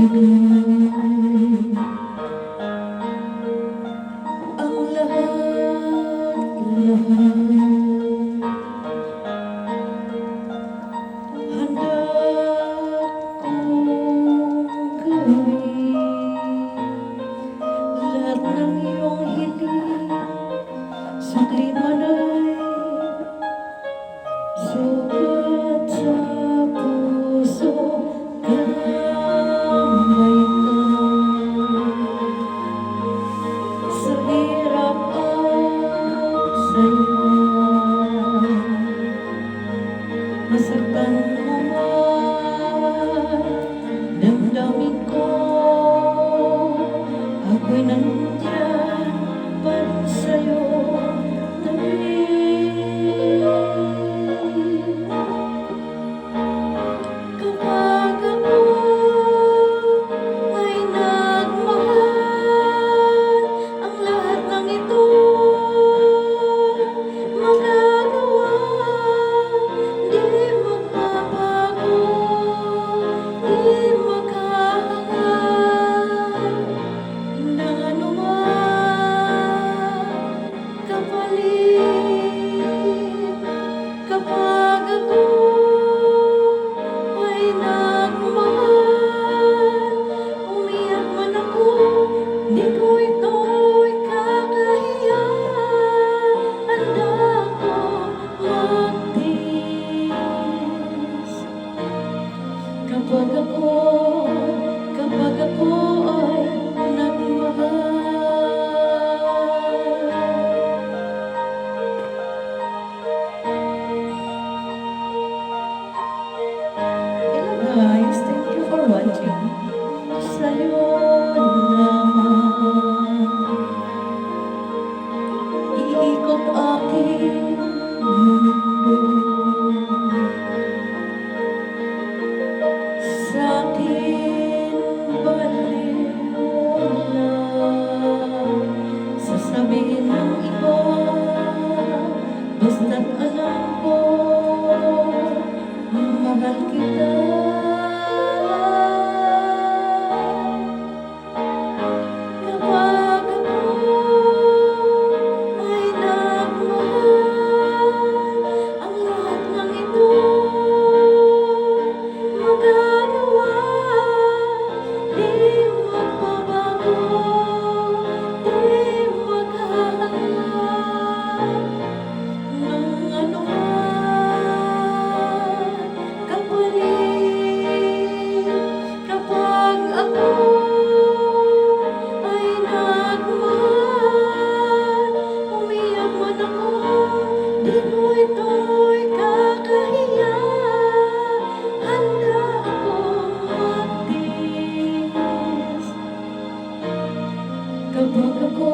ang lahat handa kong gawin, lahat ng iyong hiling saglit man ay sugat sa puso. Kamay ka sa hirap at saya, masaktan mo man damdamin ko, ako'y nandyan para sa'yo. Kapag ako ay nagmahal, ang lahat ng ito magagawa. Di magbabago, di maghahangad ng anuman kapalit. Kapag ako ay nagmahal, umiyak man ako, di ko ito'y kakahiya. Handa akong magtiis. Kapag ako ay nagmahal. Hello guys, thank you for watching. Sa'yo naman iikot aking mundo, sa'kin baliwala. Sasabihin ng iba, basta't alam ko mahal kita. Kapag ako ay nagmahal, ang lahat ng ito magagawa. Di magbabago, di maghahangad ng anuman kapalit. Kapag ako ay nagmahal, umiyak man ako, di ko ito'y kakahiya. Handa akong magtiis. Kapag ako